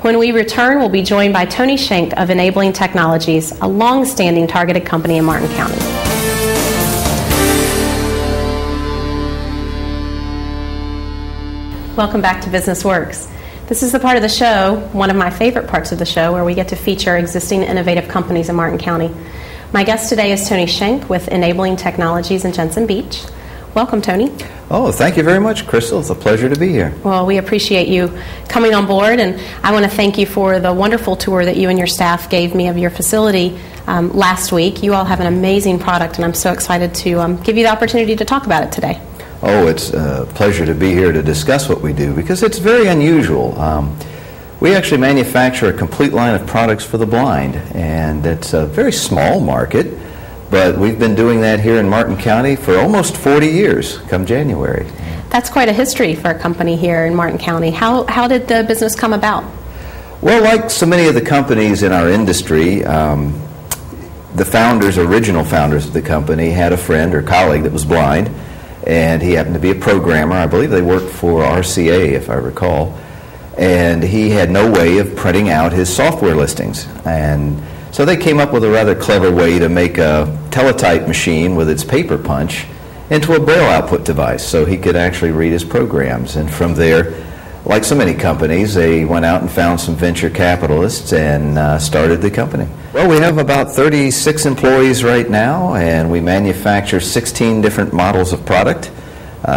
When we return, we'll be joined by Tony Schenk of Enabling Technologies, a long-standing targeted company in Martin County. Welcome back to Business Works. This is the part of the show, one of my favorite parts of the show, where we get to feature existing innovative companies in Martin County. My guest today is Tony Schenk with Enabling Technologies in Jensen Beach. Welcome, Tony. Oh, thank you very much, Crystal. It's a pleasure to be here. Well, we appreciate you coming on board, and I want to thank you for the wonderful tour that you and your staff gave me of your facility last week. You all have an amazing product, and I'm so excited to give you the opportunity to talk about it today. Oh, it's a pleasure to be here to discuss what we do, because it's very unusual. We actually manufacture a complete line of products for the blind, and it's a very small market, but we've been doing that here in Martin County for almost 40 years, come January. That's quite a history for a company here in Martin County. How did the business come about? Well, like so many of the companies in our industry, the founders, original founders of the company, had a friend or colleague that was blind, and he happened to be a programmer. I believe they worked for RCA, if I recall, and he had no way of printing out his software listings. And so they came up with a rather clever way to make a teletype machine with its paper punch into a braille output device so he could actually read his programs. And from there, like so many companies, they went out and found some venture capitalists and started the company. Well, we have about 36 employees right now, and we manufacture 16 different models of product,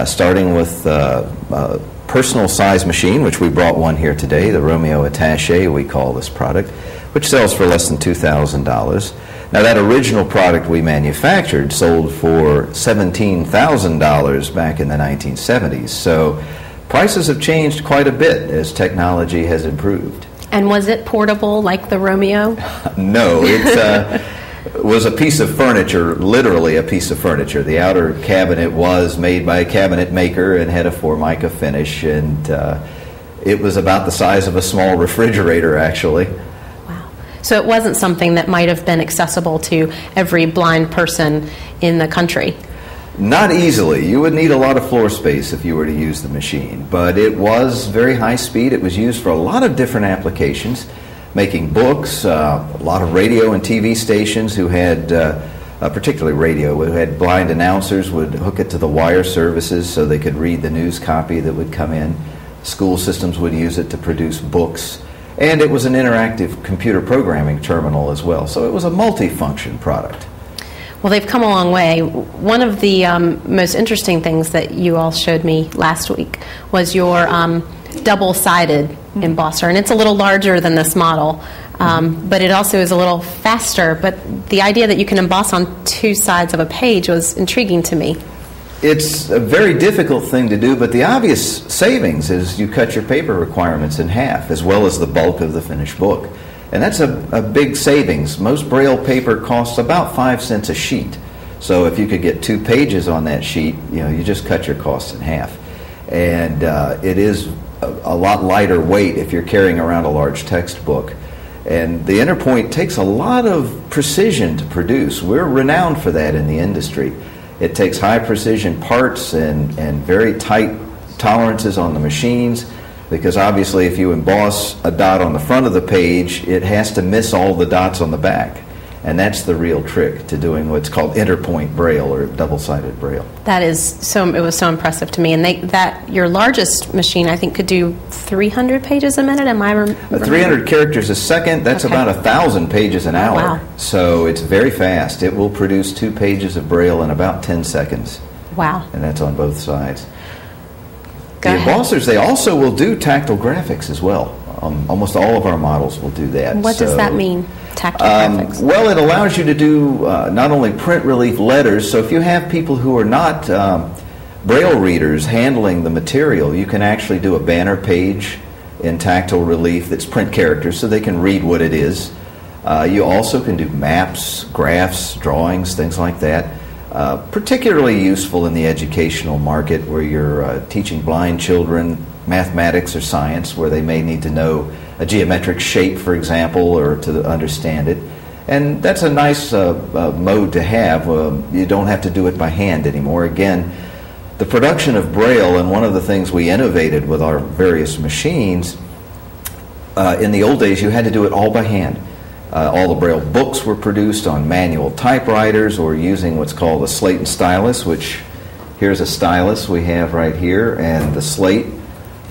starting with a personal size machine, which we brought one here today, the Romeo Attaché, we call this product, which sells for less than $2,000. Now, that original product we manufactured sold for $17,000 back in the 1970s. So prices have changed quite a bit as technology has improved. And was it portable like the Romeo? No, it was a piece of furniture, literally a piece of furniture. The outer cabinet was made by a cabinet maker and had a Formica finish, and it was about the size of a small refrigerator, actually. So it wasn't something that might have been accessible to every blind person in the country? Not easily. You would need a lot of floor space if you were to use the machine. But it was very high speed. It was used for a lot of different applications, making books, a lot of radio and TV stations who had, particularly radio, who had blind announcers would hook it to the wire services so they could read the news copy that would come in. School systems would use it to produce books. And it was an interactive computer programming terminal as well. So it was a multi-function product. Well, they've come a long way. One of the most interesting things that you all showed me last week was your double-sided embosser. And it's a little larger than this model, but it also is a little faster. But the idea that you can emboss on two sides of a page was intriguing to me. It's a very difficult thing to do, but the obvious savings is you cut your paper requirements in half, as well as the bulk of the finished book. And that's a big savings. Most Braille paper costs about 5 cents a sheet. So if you could get 2 pages on that sheet, you just cut your costs in half. And it is a lot lighter weight if you're carrying around a large textbook. And the Interpoint takes a lot of precision to produce. We're renowned for that in the industry. It takes high precision parts and very tight tolerances on the machines, because obviously if you emboss a dot on the front of the page, it has to miss all the dots on the back. And that's the real trick to doing what's called Interpoint Braille or double-sided Braille. It was so impressive to me. And your largest machine, I think, could do 300 pages a minute. Am I remembering? 300 characters a second. That's about 1,000 pages an hour. Wow. So it's very fast. It will produce 2 pages of Braille in about 10 seconds. Wow. And that's on both sides. Go the ahead. embossers, they also will do tactile graphics as well. Almost all of our models will do that. What does that mean, tactile graphics? Well, it allows you to do not only print relief letters, so if you have people who are not Braille readers handling the material, you can actually do a banner page in tactile relief that's print characters so they can read what it is. You also can do maps, graphs, drawings, things like that. Particularly useful in the educational market where you're teaching blind children mathematics or science, where they may need to know a geometric shape, for example, or to understand it. And that's a nice mode to have. You don't have to do it by hand anymore. Again, the production of Braille, and one of the things we innovated with our various machines, In the old days, you had to do it all by hand. All the Braille books were produced on manual typewriters or using what's called a slate and stylus, which here's a stylus we have right here, and the slate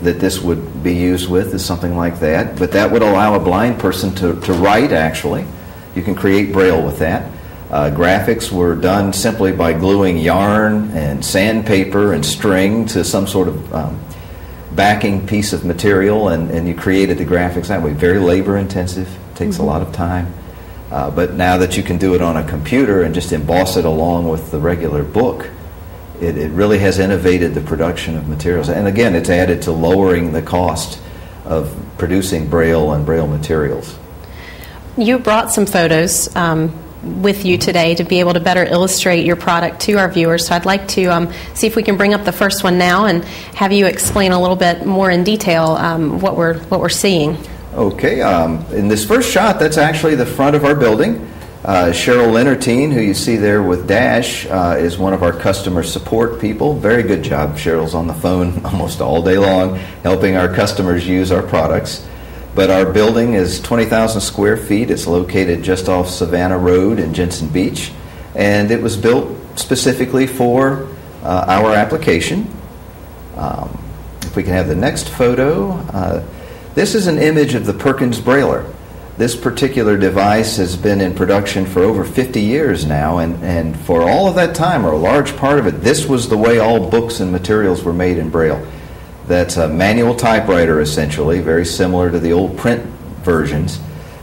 that this would be used with is something like that. But that would allow a blind person to write, actually. You can create Braille with that. Graphics were done simply by gluing yarn and sandpaper and string to some sort of backing piece of material, and you created the graphics that way. Very labor intensive, takes a lot of time. But now that you can do it on a computer and just emboss it along with the regular book, it really has innovated the production of materials. And again, it's added to lowering the cost of producing Braille and Braille materials. You brought some photos with you today to be able to better illustrate your product to our viewers. So I'd like to see if we can bring up the first one now and have you explain a little bit more in detail what we're seeing. Okay. In this first shot, that's actually the front of our building. Cheryl Leonardine, who you see there with Dash, is one of our customer support people. Very good job. Cheryl's on the phone almost all day long helping our customers use our products. But our building is 20,000 square feet. It's located just off Savannah Road in Jensen Beach. And it was built specifically for our application. If we can have the next photo. This is an image of the Perkins Brailler. This particular device has been in production for over 50 years now, and for all of that time, or a large part of it, this was the way all books and materials were made in Braille. That's a manual typewriter, essentially, very similar to the old print versions.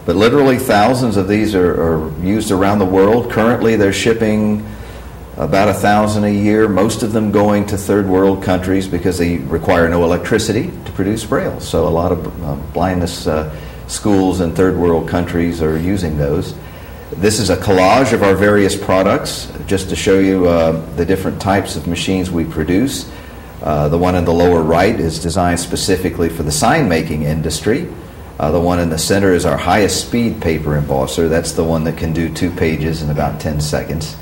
But literally thousands of these are used around the world. Currently, they're shipping about 1,000 a year, most of them going to third world countries because they require no electricity to produce Braille. So a lot of blindness schools in third world countries are using those. This is a collage of our various products, just to show you the different types of machines we produce. The one in the lower right is designed specifically for the sign-making industry. The one in the center is our highest speed paper embosser. That's the one that can do 2 pages in about 10 seconds.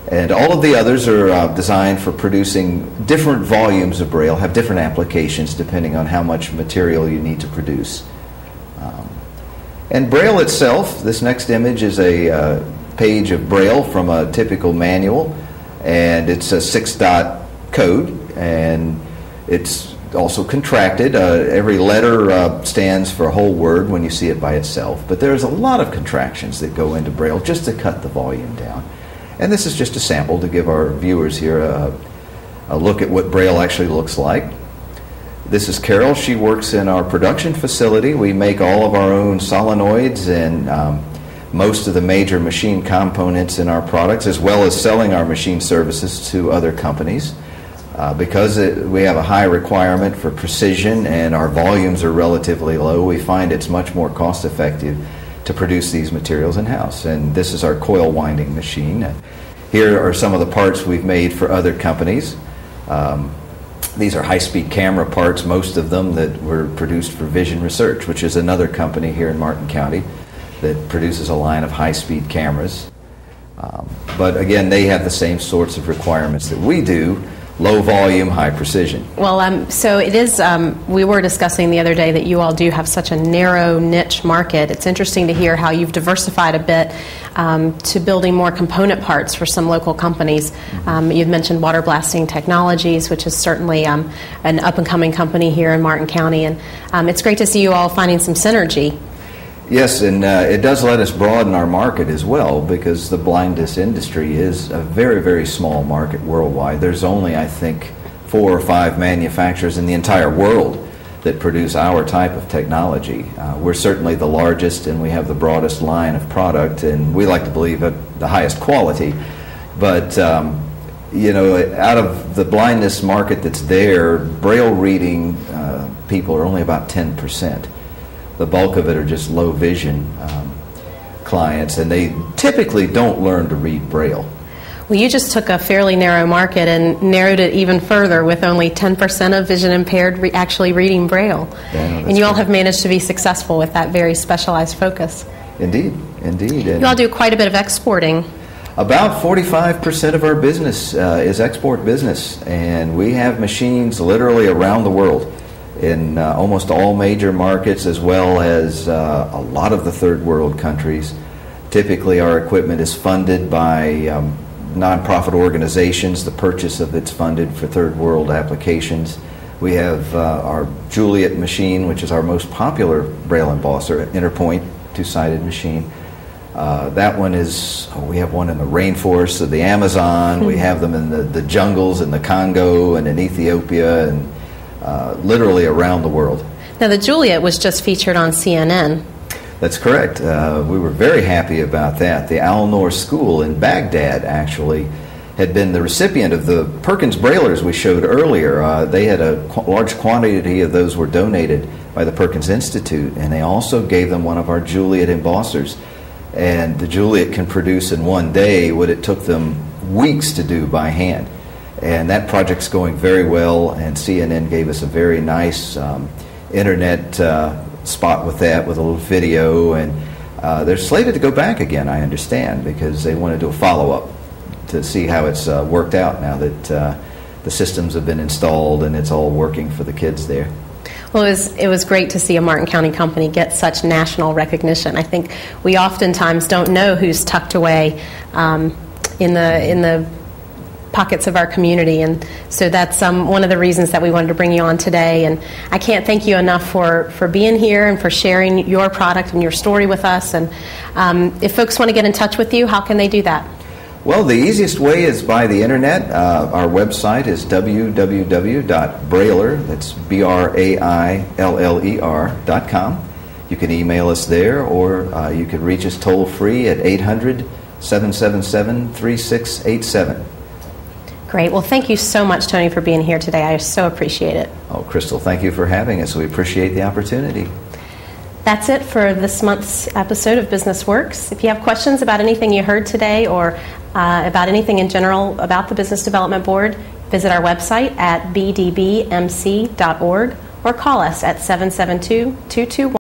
And all of the others are designed for producing different volumes of Braille, have different applications depending on how much material you need to produce. And Braille itself, this next image is a page of Braille from a typical manual, and it's a 6-dot code, and it's also contracted. Every letter stands for a whole word when you see it by itself, but there's a lot of contractions that go into Braille just to cut the volume down. And this is just a sample to give our viewers here a look at what Braille actually looks like. This is Carol. She works in our production facility. We make all of our own solenoids and most of the major machine components in our products, as well as selling our machine services to other companies. Because we have a high requirement for precision and our volumes are relatively low, we find it's much more cost effective to produce these materials in-house. And this is our coil winding machine. Here are some of the parts we've made for other companies. These are high-speed camera parts, most of them that were produced for Vision Research, which is another company here in Martin County that produces a line of high-speed cameras. But again, they have the same sorts of requirements that we do. Low volume, high precision. Well, so it is, we were discussing the other day that you all do have such a narrow niche market. It's interesting to hear how you've diversified a bit to building more component parts for some local companies. You've mentioned Water Blasting Technologies, which is certainly an up-and-coming company here in Martin County. And it's great to see you all finding some synergy. Yes, and it does let us broaden our market as well, because the blindness industry is a very, very small market worldwide. There's only, I think, 4 or 5 manufacturers in the entire world that produce our type of technology. We're certainly the largest, and we have the broadest line of product, and we like to believe at the highest quality. But, you know, out of the blindness market that's there, Braille reading people are only about 10%. The bulk of it are just low vision clients, and they typically don't learn to read Braille. Well, you just took a fairly narrow market and narrowed it even further with only 10% of vision impaired actually reading Braille. Yeah, no, and you all have managed to be successful with that very specialized focus. Indeed, indeed. And you all do quite a bit of exporting. About 45% of our business is export business, and we have machines literally around the world. in almost all major markets, as well as a lot of the third world countries. Typically, our equipment is funded by nonprofit organizations. The purchase of it's funded for third world applications. We have our Juliet machine, which is our most popular braille embosser, interpoint, two-sided machine. That one is, we have one in the rainforests of the Amazon. We have them in the jungles in the Congo and in Ethiopia and literally around the world. Now, the Juliet was just featured on CNN. That's correct. We were very happy about that. The Al-Noor School in Baghdad actually had been the recipient of the Perkins Braillers we showed earlier. They had a large quantity of those were donated by the Perkins Institute, and they also gave them one of our Juliet embossers. And the Juliet can produce in one day what it took them weeks to do by hand. And that project's going very well, and CNN gave us a very nice internet spot with that, with a little video, and they're slated to go back again, I understand, because they want to do a follow-up to see how it's worked out now that the systems have been installed and it's all working for the kids there. Well, it was great to see a Martin County company get such national recognition. I think we oftentimes don't know who's tucked away in the pockets of our community, and so that's one of the reasons that we wanted to bring you on today. And I can't thank you enough for being here and for sharing your product and your story with us. And if folks want to get in touch with you, how can they do that? Well, the easiest way is by the internet. Our website is www.brailer, that's BRAILLER.com. You can email us there, or you can reach us toll free at 800-777-3687. Great. Well, thank you so much, Tony, for being here today. I so appreciate it. Oh, Crystal, thank you for having us. We appreciate the opportunity. That's it for this month's episode of Business Works. If you have questions about anything you heard today or about anything in general about the Business Development Board, visit our website at bdbmc.org or call us at 772-221